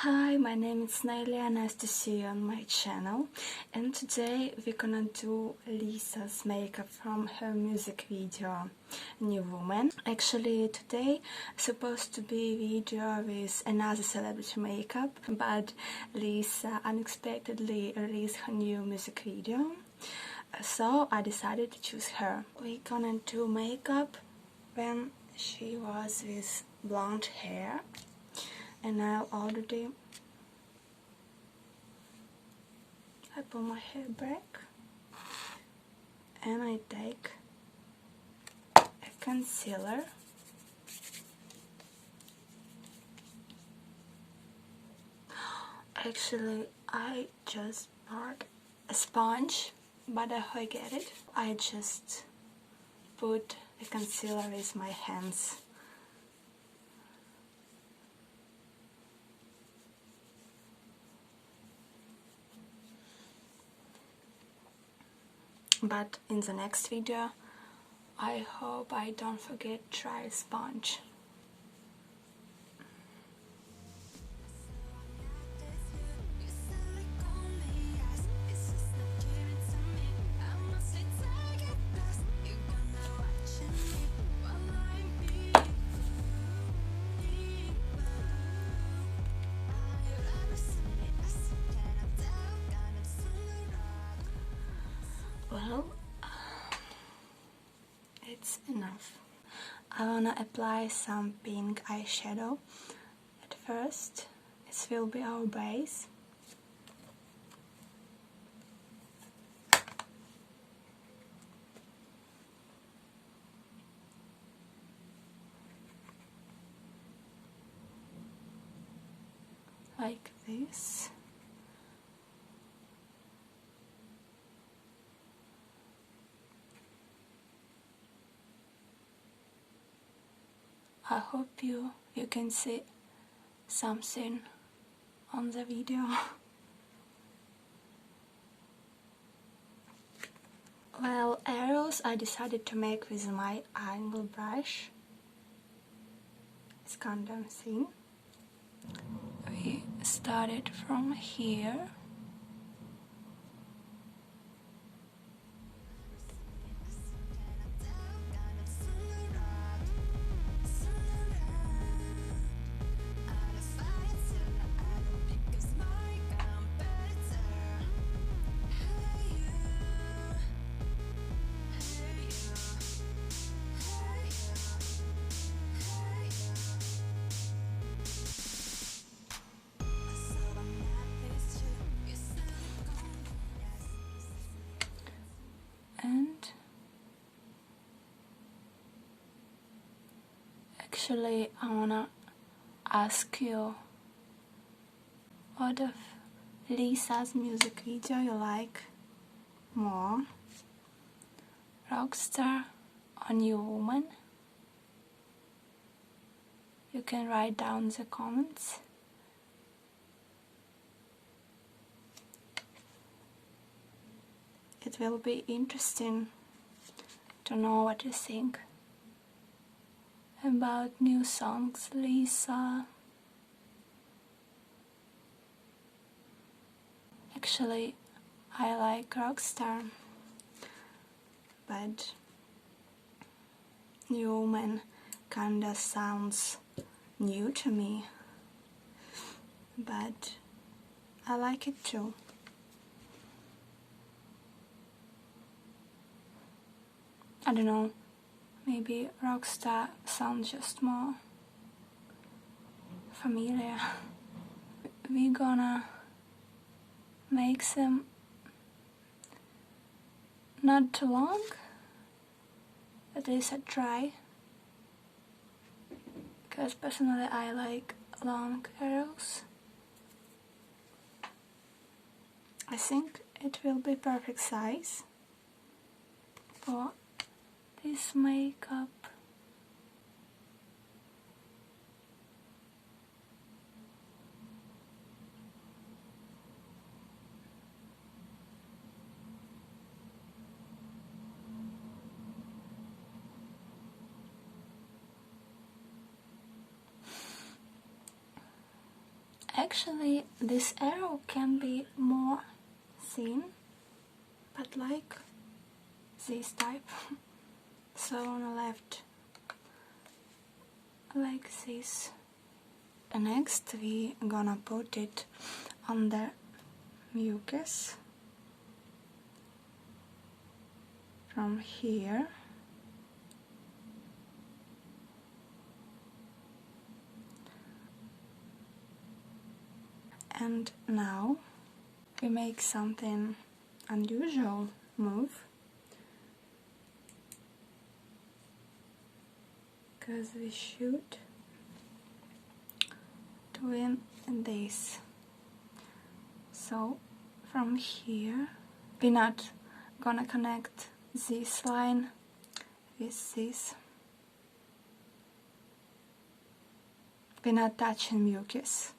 Hi, my name is Nelia, nice to see you on my channel, and today we're gonna do Lisa's makeup from her music video New Woman. Actually today supposed to be a video with another celebrity makeup, but Lisa unexpectedly released her new music video, so I decided to choose her. We're gonna do makeup when she was with blonde hair. And now already I pull my hair back and I take a concealer Actually, I just bought a sponge, but I forget it. I just put the concealer with my hands. But in the next video, I hope I don't forget to try a sponge. Well, it's enough. I wanna apply some pink eyeshadow. At first, this will be our base. Like this. I hope you can see something on the video. Well, arrows I decided to make with my angle brush. It's kind of thin. We started from here. And actually I wanna ask you, what of Lisa's music video you like more? Rockstar or New Woman? You can write down the comments. It will be interesting to know what you think about new songs, Lisa. Actually, I like Rockstar, but New Woman kinda sounds new to me, but I like it too. I don't know, maybe Rockstar sounds just more familiar. We're gonna make them not too long, at least I try, because personally I like long arrows. I think it will be perfect size for this makeup. Actually, this arrow can be more thin, but like this type. So on the left, like this. And next we gonna put it on the mucus from here. And now we make something unusual move, because we should doing this. So from here we're not gonna connect this line with this. We're not touching mucus.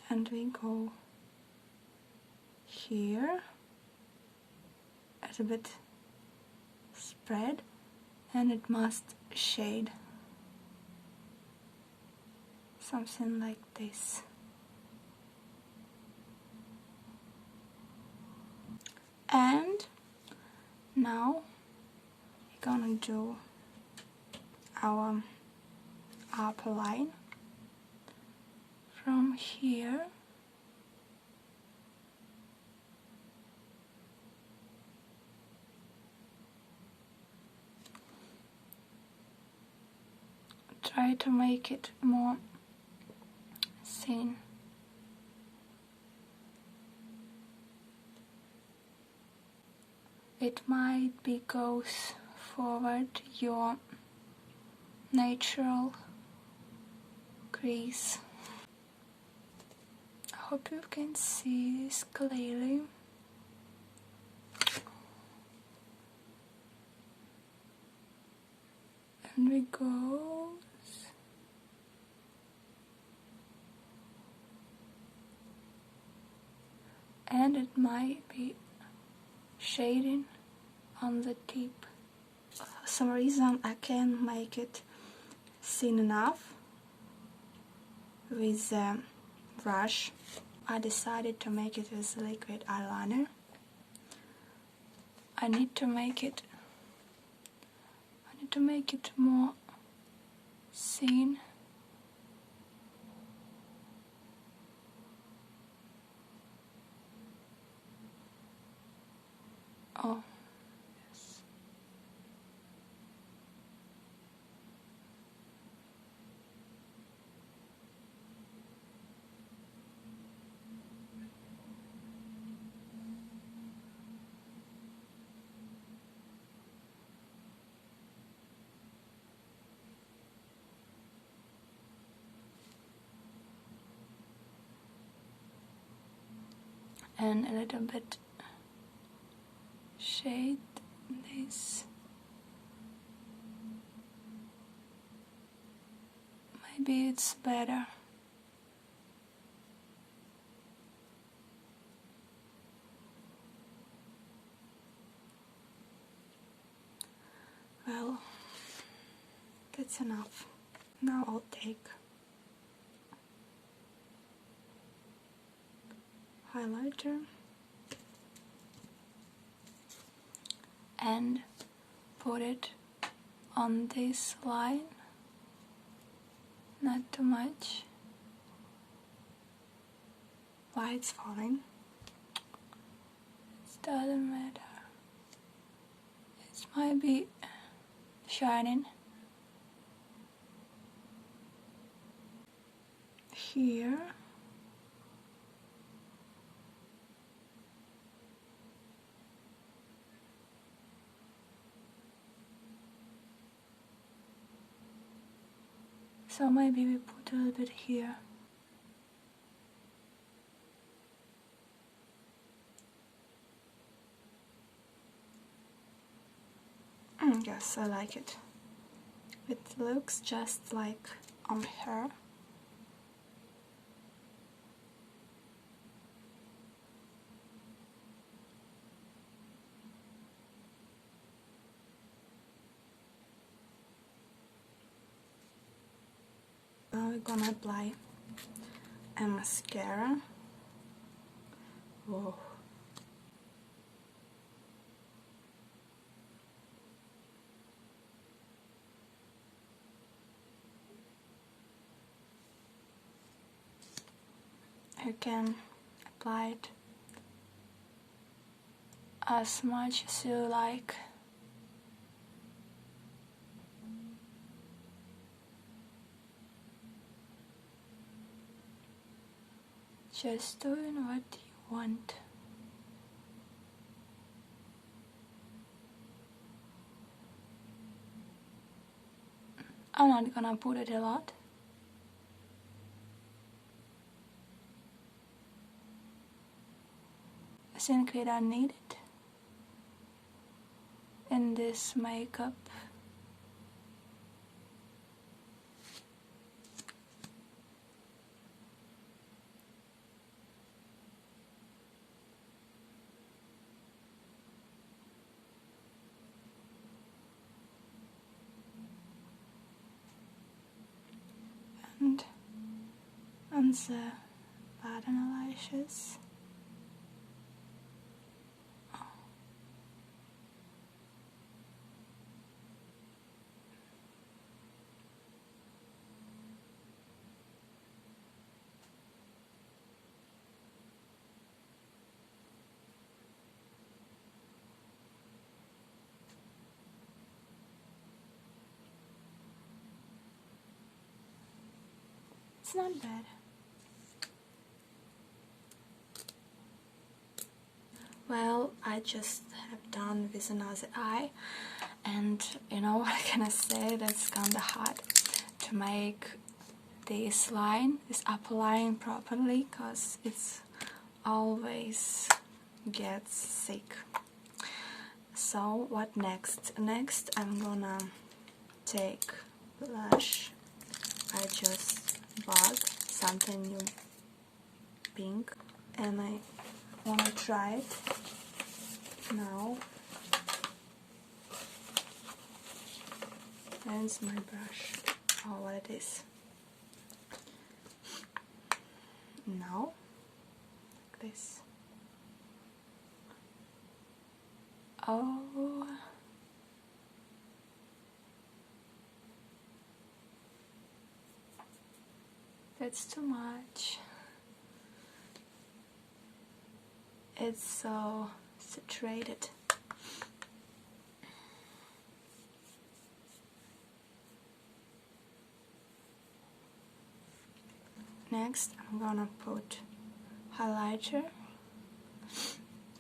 And we go here, a bit spread, and it must shade something like this. And now we're gonna do our upper line from here. Try to make it more thin. It might be goes forward your natural crease. I hope you can see this clearly. And we go. And it might be shading on the tip. For some reason I can't make it thin enough with the brush. I decided to make it with liquid eyeliner. I need to make it more thin. Oh, yes. And a little bit shade this. Maybe it's better. Well, that's enough. Now I'll take highlighter and put it on this line, not too much. Why it's falling? It doesn't matter. It might be shining. Here. So maybe we put a little bit here. Yes, I like it. It looks just like on her. Now we're gonna apply a mascara. Whoa. You can apply it as much as you like. Just doing what you want. I'm not gonna put it a lot. Simply don't need it in this makeup. And on the bottom eyelashes. It's not bad. Well, I just have done with another eye, and you know what can I say, that's kinda hard to make this line, this upper line properly, cause it's always gets thick. So what next? Next I'm gonna take blush. I just bought something new pink and I wanna try it now. There's my brush. Oh, what it is. Now, like this. Oh, that's too much. It's so saturated. Next, I'm gonna put highlighter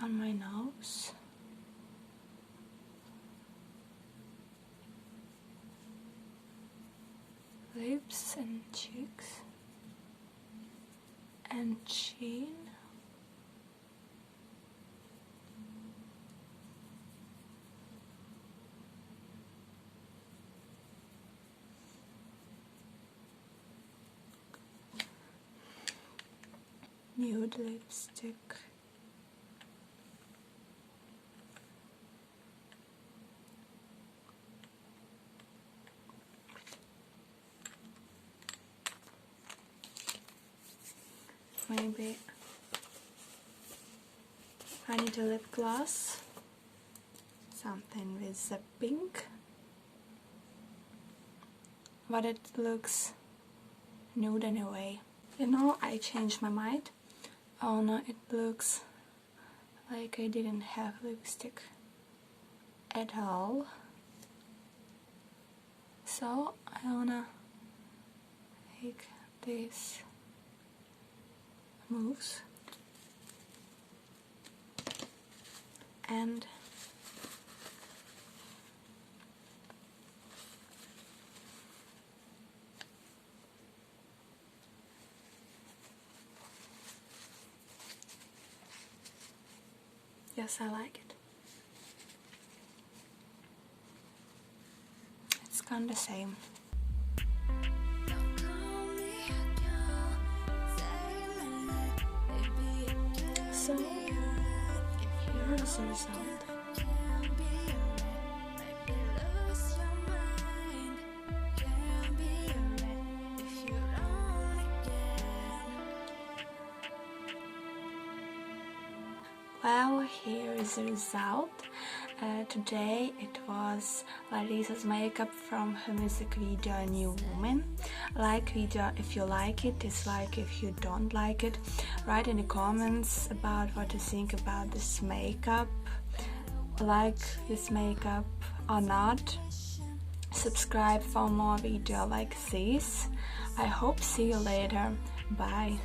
on my nose. Lips and cheeks and chin. Nude lipstick. Maybe I need a lip gloss, something with a pink, but it looks nude anyway. You know, I changed my mind. Oh no, it looks like I didn't have lipstick at all. So I wanna make this moves and yes, I like it. It's kinda same. So here's the result. Well, here is the result. Today it was Larissa's makeup from her music video New Woman. Like video if you like it, dislike if you don't like it. Write in the comments about what you think about this makeup. Like this makeup or not. Subscribe for more video like this. I hope see you later. Bye.